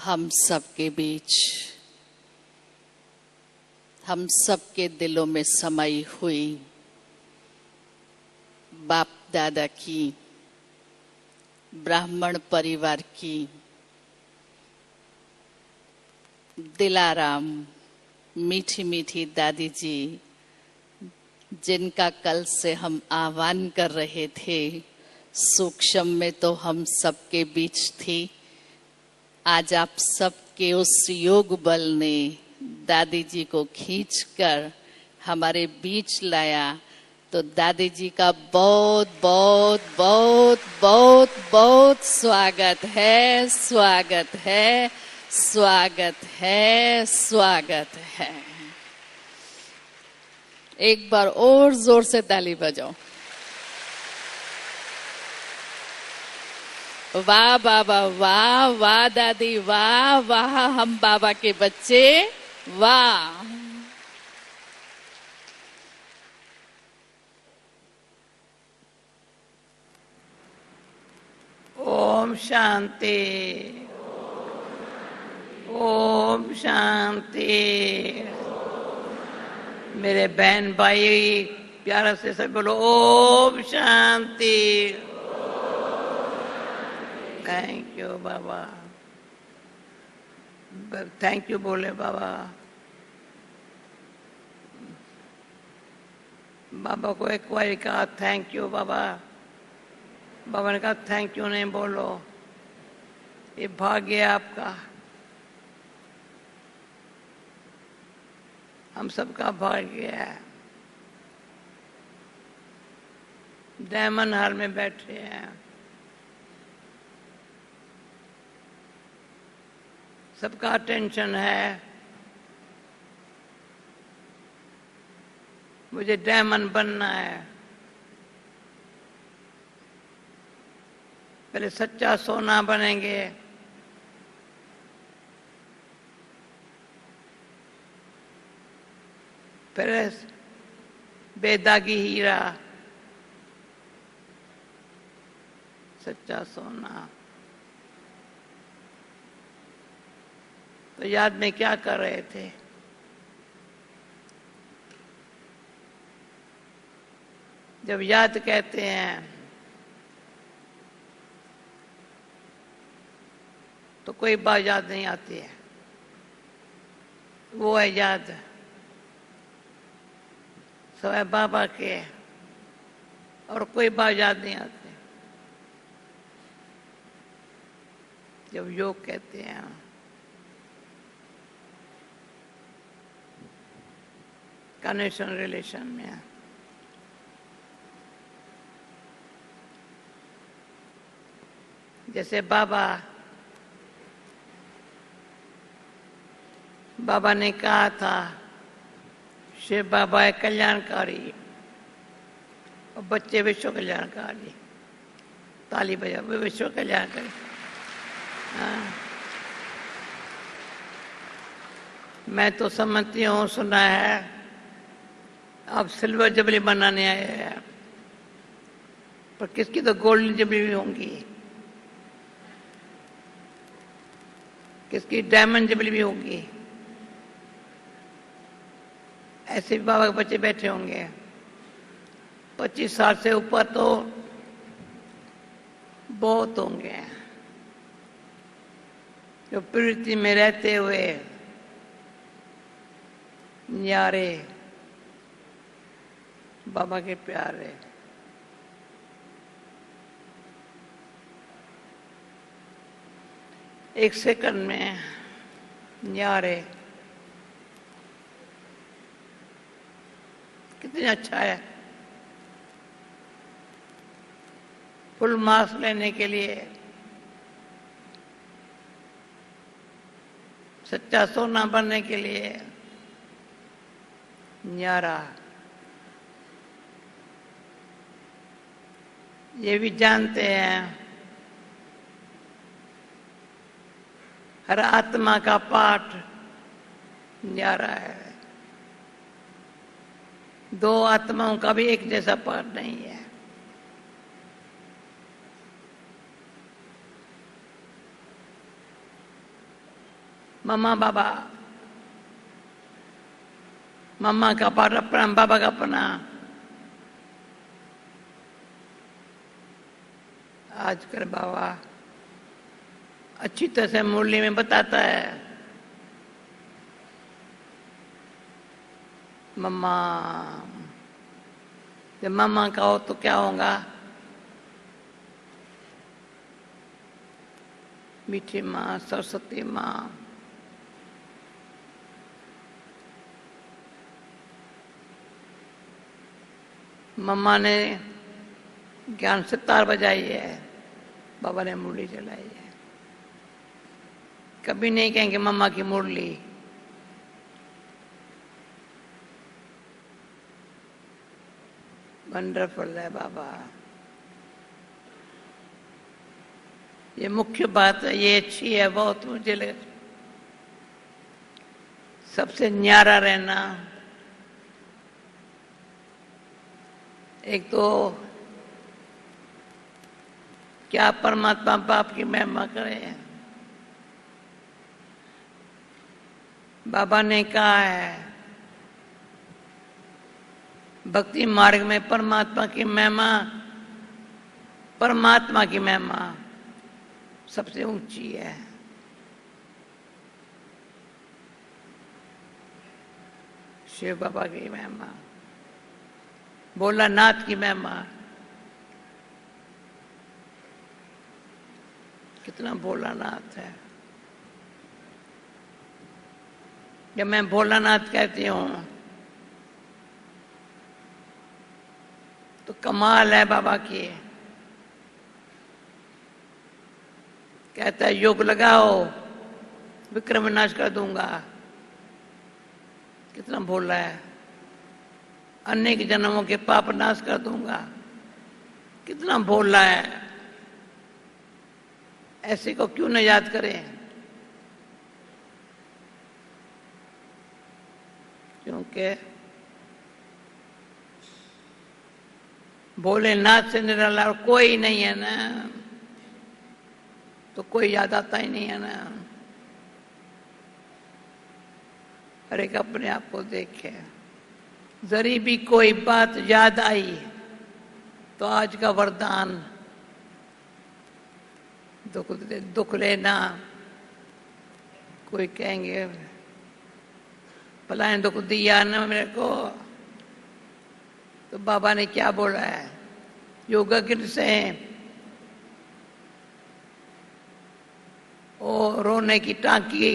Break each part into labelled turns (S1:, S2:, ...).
S1: हम सबके बीच, हम सबके दिलों में समाई हुई बाप दादा की, ब्राह्मण परिवार की, दिलाराम मीठी मीठी दादी जी, जिनका कल से हम आह्वान कर रहे थे, सूक्ष्म में तो हम सबके बीच थी। आज आप सबके उस योग बल ने दादी जी को खींचकर हमारे बीच लाया। तो दादी जी का बहुत बहुत बहुत बहुत बहुत स्वागत है, स्वागत है, स्वागत है, स्वागत है। एक बार और जोर से ताली बजाओ। वाह बाबा, वाह वाह दादी, वाह वाह हम बाबा के बच्चे, वाह।
S2: ओम शांति, ओम शांति। मेरे बहन भाई प्यारा से सब बोलो ओम शांति। थैंक यू बाबा, थैंक यू बोले बाबा। बाबा को एक बार कहा थैंक यू बाबा। बाबा ने कहा थैंक यू नहीं बोलो, ये भाग्य है आपका, हम सबका भाग्य है। डायमंड हॉल में बैठे हैं, सबका अटेंशन है। मुझे डायमंड बनना है, पहले सच्चा सोना बनेंगे, फिर बेदागी हीरा, सच्चा सोना। तो याद में क्या कर रहे थे? जब याद कहते हैं तो कोई बात याद नहीं आती है, वो है याद सवाए बाबा के, और कोई बात याद नहीं आती। जब योग कहते हैं कनेक्शन रिलेशन में, जैसे बाबा ने कहा था शिव बाबा है कल्याणकारी और बच्चे विश्व कल्याणकारी। ताली बजा, विश्व कल्याणकारी। हाँ। मैं तो समझती हूँ, सुना है अब सिल्वर जुबली बनाने आए हैं, पर किसकी तो गोल्डन जुबली भी होंगी, किसकी डायमंड जुबली भी होगी। ऐसे भी बाबा के बच्चे बैठे होंगे 25 साल से ऊपर, तो बहुत होंगे जो प्रवृत्ति में रहते हुए न्यारे बाबा के प्यारे। एक सेकंड में न्यारे, कितना अच्छा है। फुल मार्क्स लेने के लिए, सच्चा सोना बनने के लिए न्यारा। ये भी जानते हैं हर आत्मा का पाठ न्यारा है, दो आत्माओं का भी एक जैसा पाठ नहीं है। मम्मा बाबा, मम्मा का प्रणाम, बाबा का प्रणाम। आजकल बाबा अच्छी तरह से मुरली में बताता है, मम्मा, जब मम्मा का हो तो क्या होगा? मीठी माँ, सरस्वती माँ। मम्मा ने ज्ञान से तार बजाई है, बाबा ने मुरली चलाई है। कभी नहीं कहेंगे मम्मा की मुरली। वंडरफुल है बाबा। ये मुख्य बात है, ये अच्छी है बहुत, मुझे लगे सबसे न्यारा रहना। एक तो क्या परमात्मा बाप की महिमा करे। बाबा ने कहा है भक्ति मार्ग में परमात्मा की महिमा, परमात्मा की महिमा सबसे ऊंची है। शिव बाबा की महिमा, भोलानाथ की महिमा। कितना भोलानाथ है। जब मैं भोलानाथ कहती हूं तो कमाल है बाबा की। कहता है योग लगाओ, विक्रम विनाश कर दूंगा। कितना भोला है। अनेक जन्मों के पाप नाश कर दूंगा। कितना भोला है। ऐसे को क्यों न याद करें? क्योंकि भोलेनाथ से निराला और कोई नहीं है ना, तो कोई याद आता ही नहीं है ना। हर एक अपने आप को देखे। जरी भी कोई बात याद आई तो आज का वरदान, दुख लेना। कोई कहेंगे फलाने दुख दिया ना मेरे को, तो बाबा ने क्या बोला है? योगज्ञ से ओ रोने की टांकी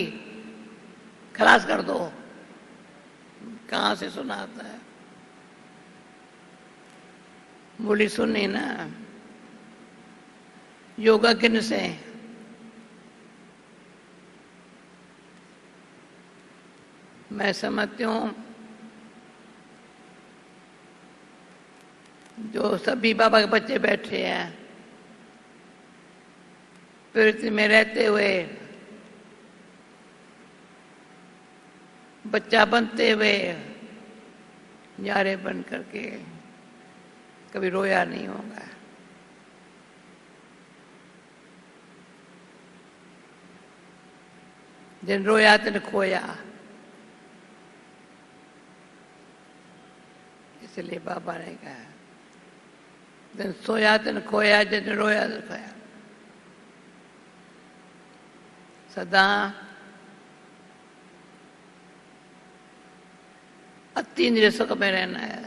S2: खलास कर दो। कहां से सुनाता है? बोली सुनी ना, योगज्ञ से। मैं समझती हूं जो सभी बाबा के बच्चे बैठे हैं, पृथ्वी में रहते हुए, बच्चा बनते हुए, न्यारे बन करके कभी रोया नहीं होगा। जिन रोया तिन खोया। इसलिए बाबा ने कहा जिन सोया तिन खोया, जिन रोया तिन खोया। सदा अतीन्द्रिय सुख में रहना है।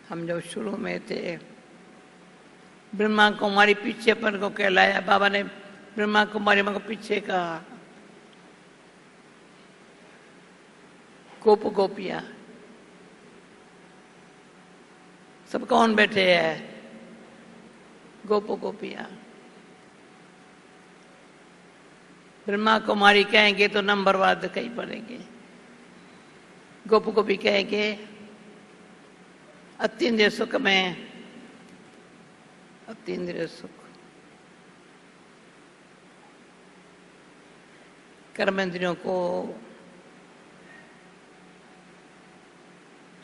S2: हम जब शुरू में थे, ब्रह्मा कुमारी पीछेपन को कहलाया। बाबा ने ब्रह्मा कुमारी को पीछे कहा। गोप गोपियां सब कौन बैठे हैं? गोप गोपियां। ब्रह्मा कुमारी कहेंगे तो नंबरवाद कहीं पड़ेंगे। गोप गोपी कहेंगे अतीन्द्रिय सुख में, अतीन्द्रिय सुख। कर्मेंद्रियों को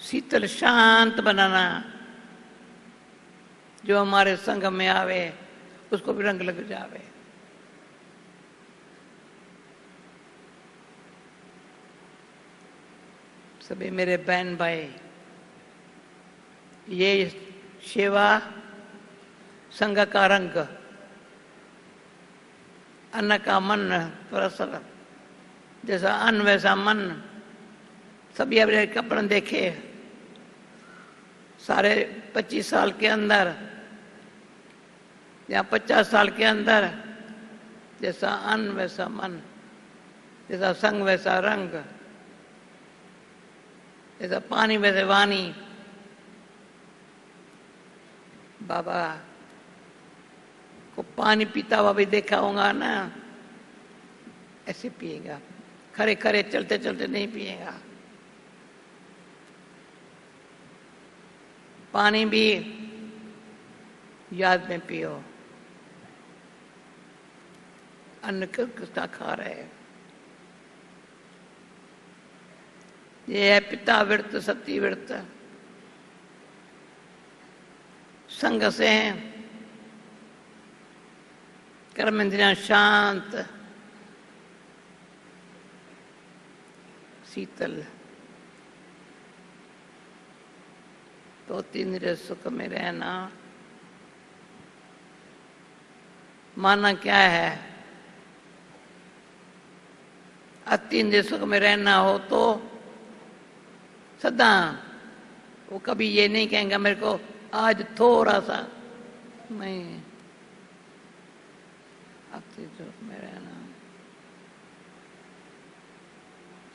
S2: शीतल शांत बनाना। जो हमारे संग में आवे उसको भी रंग लग जावे। सभी मेरे बहन भाई, ये सेवा संघ का रंग, अन्न का मन परसर, जैसा अन्न वैसा मन। सभी अपने कपड़े देखे, सारे 25 साल के अंदर या 50 साल के अंदर, जैसा अन्न वैसा मन, जैसा संग वैसा रंग, जैसा पानी वैसे वाणी। बाबा को पानी पीता हुआ भी देखा होगा ना, ऐसे पिएगा, खड़े खड़े चलते चलते नहीं पिएगा। पानी भी याद में पियो, अन्न किसका खा रहे हैं। ये है पिता व्रत सती व्रत। संग से कर्म इंद्रियां शांत, शीतल, तो तीन सुख में रहना। माना क्या है, अतीन्द्रिय सुख में रहना हो तो सदा वो कभी ये नहीं कहेंगे मेरे को आज थोड़ा सा नहीं, अतीन्द्रिय सुख में रहना।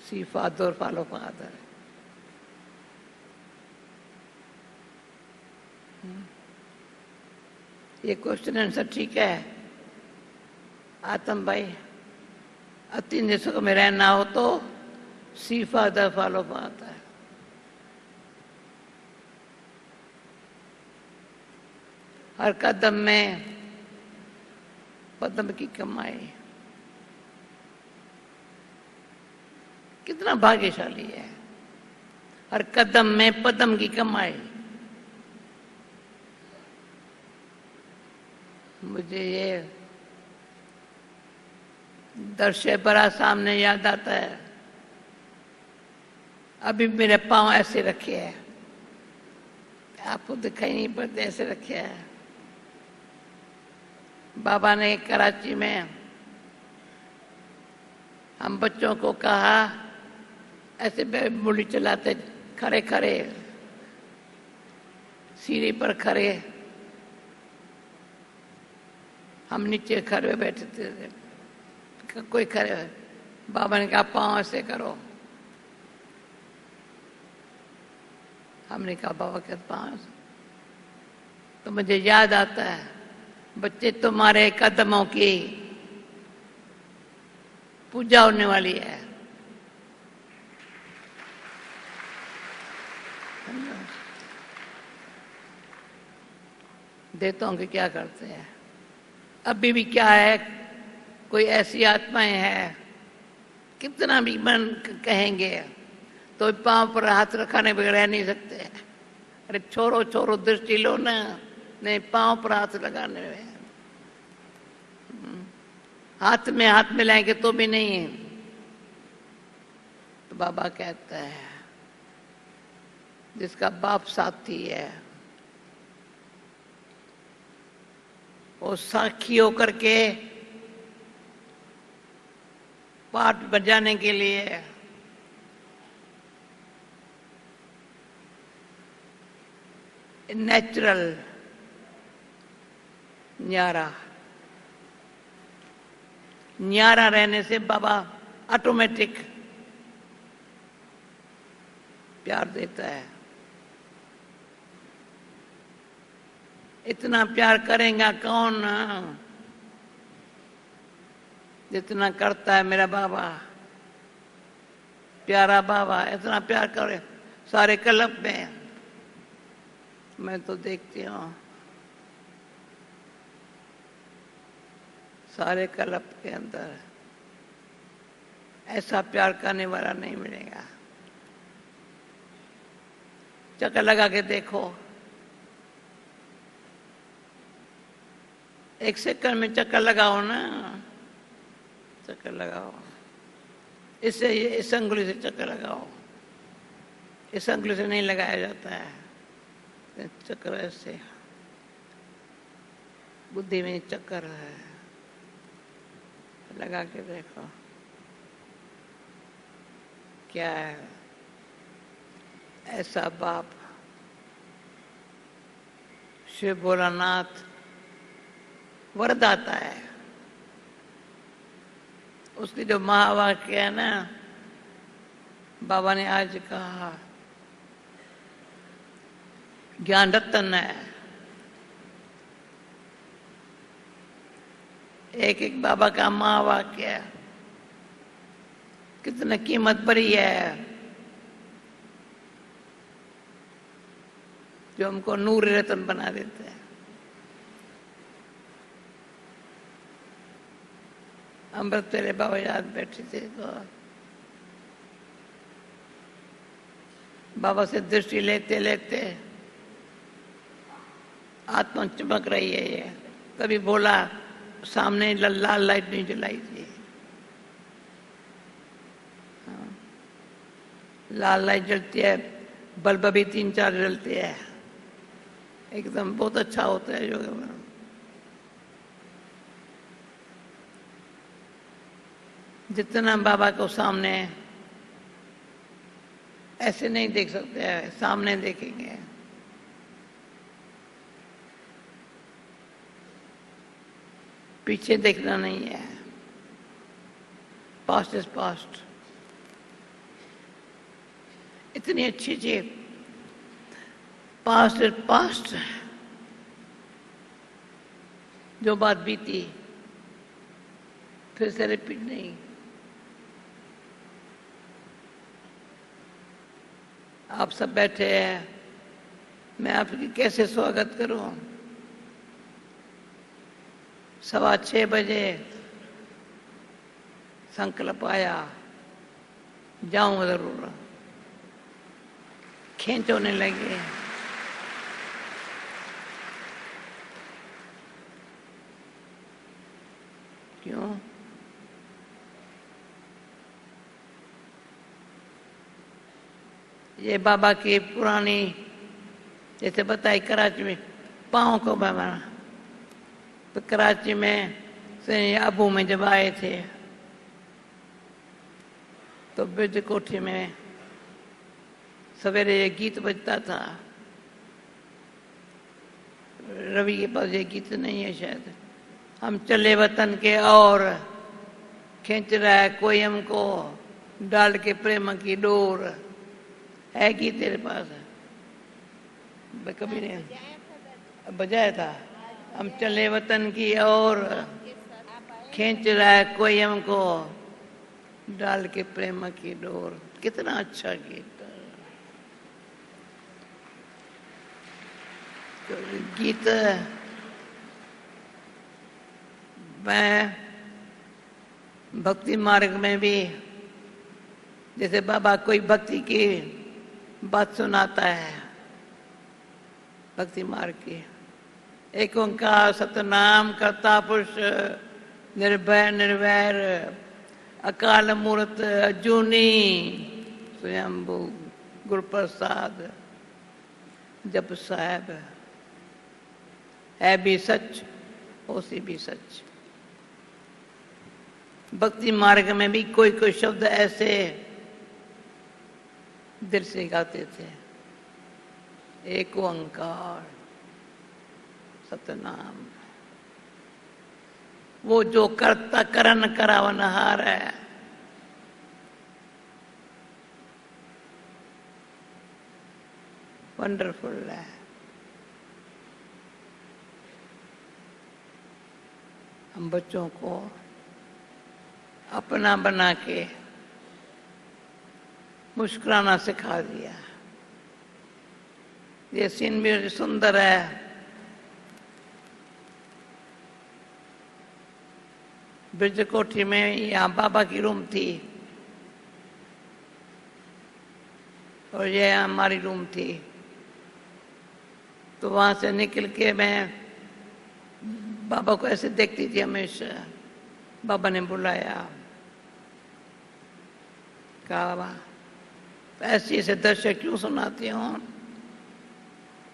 S2: सी फादर फॉलो फादर। ये क्वेश्चन आंसर ठीक है आत्म भाई। अतीन्द्रिय सुख में रहना हो तो सी फादर फॉलो फादर। हर कदम में पद्म की कमाई। कितना भाग्यशाली है, हर कदम में पद्म की कमाई। मुझे ये दृश्य बड़ा सामने याद आता है। अभी मेरे पांव ऐसे रखे हैं, आपको दिखाई नहीं पड़ते, ऐसे रखे हैं। बाबा ने कराची में हम बच्चों को कहा ऐसे मुड़ी चलाते, खड़े खड़े सीढ़ी पर खड़े, हम नीचे खड़े बैठे थे, कोई खड़े। बाबा ने कहा पाँव ऐसे करो, हमने कहा बाबा के पाँव। तो मुझे याद आता है बच्चे तुम्हारे कदमों की पूजा होने वाली है। देता हूँ कि क्या करते हैं। अभी भी क्या है, कोई ऐसी आत्माएं हैं कितना भी मन कहेंगे तो पांव पर हाथ रखाने बगैर रह नहीं सकते। अरे छोड़ो छोड़ो, दृष्टि लो ना, नहीं पांव पर हाथ लगाने में, हाथ में हाथ मिलाएंगे तो भी नहीं। तो बाबा कहता है जिसका बाप साथी है वो साखी होकर के पाठ बजाने के लिए नेचुरल न्यारा न्यारा रहने से बाबा ऑटोमेटिक प्यार देता है। इतना प्यार करेगा कौन जितना करता है मेरा बाबा। प्यारा बाबा इतना प्यार करे सारे क्लब में। मैं तो देखती हूँ सारे क्लब के अंदर ऐसा प्यार करने वाला नहीं मिलेगा। चक्कर लगा के देखो, एक सेकंड में चक्कर लगाओ ना, चक्कर लगाओ, इससे इस अंगुली से चक्कर लगाओ, इस अंगुली से नहीं लगाया जाता है, चक्र ऐसे, बुद्धि में चक्कर है, लगा के देखो क्या है। ऐसा बाप शिव भोलानाथ वरदाता है। उसकी जो महावाक्य है ना, बाबा ने आज कहा ज्ञान रत्न है। एक एक बाबा का महावाक्य कितनी कीमत भरी है, जो हमको नूर रतन बना देते हैं। अमृत तेरे बाबा याद बैठे थे तो बाबा से दृष्टि लेते लेते आत्मा चमक रही है। ये कभी बोला सामने लाल लाइट नहीं जलाई थी, लाल लाइट जलती है, बल्ब भी 3-4 जलते हैं, एकदम बहुत अच्छा होता है योग। जितना बाबा को सामने ऐसे नहीं देख सकते हैं, सामने देखेंगे। पीछे देखना नहीं है, पास्ट इज पास्ट। इतनी अच्छी चीज, पास्ट इज पास्ट। जो बात बीती फिर से रिपीट नहीं। आप सब बैठे हैं, मैं आपकी कैसे स्वागत करूं। 6:15 बजे संकल्प आया, जाऊंगा जरूर। खींच होने लगे। क्यों? ये बाबा की पुरानी, जैसे बताई कराची में पाँव को बाबा, तो कराची में से अबू में जब आए थे तो ब्रिज कोठी में सवेरे ये गीत बजता था। रवि के पास ये गीत नहीं है शायद। हम चले वतन के और खींच रहा है कोई हमको डाल के प्रेम की डोर। है गीत तेरे पास? कभी नहीं बजाया था। हम चले वतन की और खींच रहा है कोई हमको डाल के प्रेम की डोर। कितना अच्छा गीत। तो गीत मैं भक्ति मार्ग में भी, जैसे बाबा कोई भक्ति की बात सुनाता है, भक्ति मार्ग की, एक ओंकार सतनाम करता पुरुष निर्भय निर्वैर अकाल मूर्त अजूनी स्वयंभू गुरु प्रसाद जप साहब। है भी सच, उसी भी सच। भक्ति मार्ग में भी कोई कोई शब्द ऐसे दिल से गाते थे। एक ओंकार सतनाम, वो जो करता करन करावनहार है। वंडरफुल है। हम बच्चों को अपना बना के मुस्कुराना सिखा दिया। ये सीन भी सुंदर है। ब्रिज कोठी में यहाँ बाबा की रूम थी और ये हमारी रूम थी। तो वहां से निकल के मैं बाबा को ऐसे देखती थी हमेशा। बाबा ने बुलाया, कहा ऐसे ऐसे दृश्य क्यों सुनाती हूँ?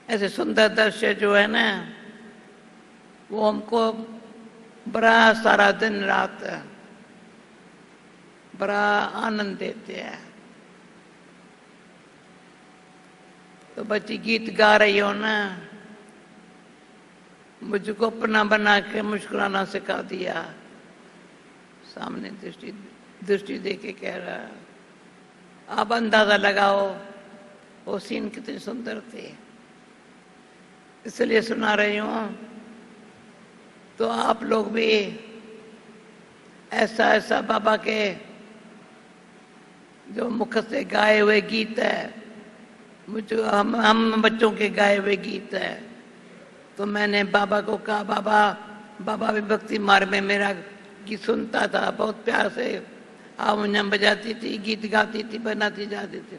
S2: ऐसे सुंदर दृश्य जो है ना, वो हमको बड़ा सारा दिन रात बड़ा आनंद देते हैं। तो बच्ची गीत गा रही हो ना, मुझको अपना बना के मुस्कुराना सिखा दिया। सामने दृष्टि दृष्टि दे के कह रहा, आप अंदाजा लगाओ वो सीन कितने सुंदर थे, इसलिए सुना रही हूं। तो आप लोग भी ऐसा ऐसा बाबा के जो मुख से गाए हुए गीत है, मुझे हम बच्चों के गाए हुए गीत है, तो मैंने बाबा को कहा, बाबा बाबा भी भक्ति मार्ग में मेरा गीत सुनता था, बहुत प्यार से हारमोनियम बजाती थी, गीत गाती थी, बनाती जाती थी।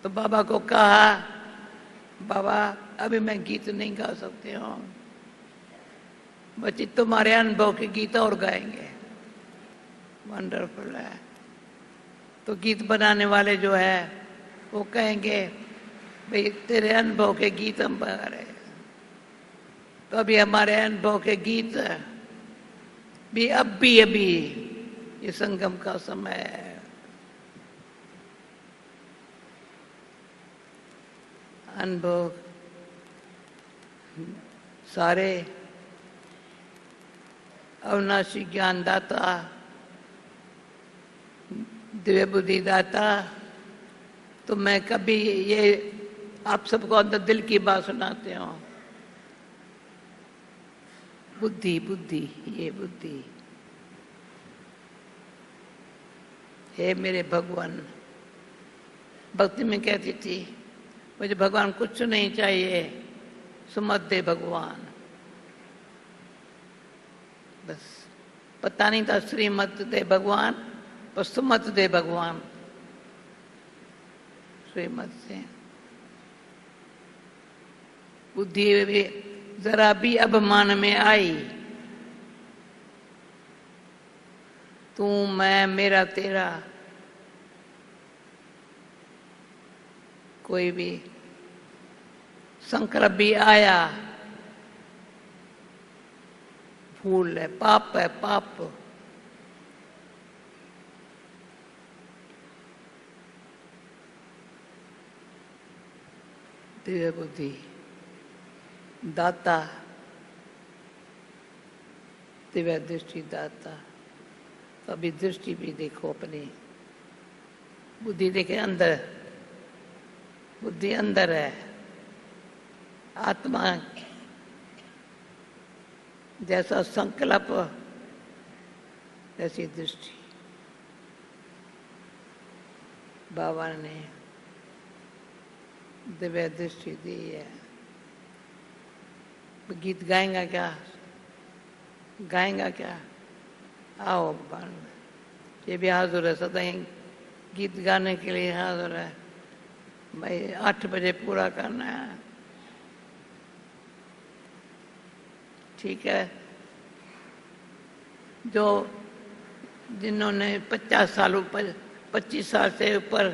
S2: तो बाबा को कहा, बाबा अभी मैं गीत नहीं गा सकती हूँ, बच्ची तुम्हारे अनुभव के गीत और गाएंगे। वंडरफुल है। तो गीत बनाने वाले जो है वो कहेंगे, भाई तेरे अनुभव के गीत हम बना रहे हैं। तो अभी हमारे अनुभव के गीत भी अभी ये संगम का समय है। अनुभव सारे अविनाशी ज्ञान दाता, दिव्य बुद्धि दाता। तो मैं कभी ये आप सबको अंदर दिल की बात सुनाते हूँ, बुद्धि बुद्धि ये बुद्धि। हे मेरे भगवान, भक्ति में कहती थी, मुझे भगवान कुछ नहीं चाहिए, सुमत दे भगवान। बस पता नहीं था श्रीमत दे भगवान, पर सुमत दे भगवान। श्रीमत से बुद्धि भी जरा भी अभिमान में आई, तू मैं मेरा तेरा, कोई भी संकल्प भी आया, भूल है, पाप है, पाप। दिव्य बुद्धि दाता, दिव्य दृष्टि दाता। तो अभी दृष्टि भी देखो अपनी, बुद्धि देखे अंदर, बुद्धि अंदर है, आत्मा जैसा संकल्प ऐसी दृष्टि बाबा ने दिव्य दृष्टि दी है। गीत गाएंगा क्या? गाएंगा क्या? आओ भगवान, ये भी हाजिर है, सदा ही गीत गाने के लिए हाजिर है। भाई 8 बजे पूरा करना है, ठीक है। जो जिन्होंने 50 साल ऊपर, 25 साल से ऊपर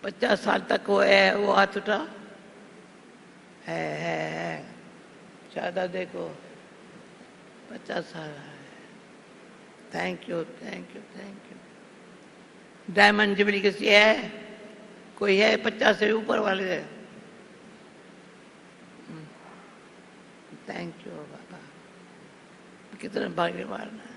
S2: 50 साल तक वो है, वो हाथ उठा है। शायद देखो 50 साल है। Thank you thank you thank you. Diamond jubilee किसी है? कोई है 50 से ऊपर वाले? थैंक यू बाबा, कितने भाग्यवान है।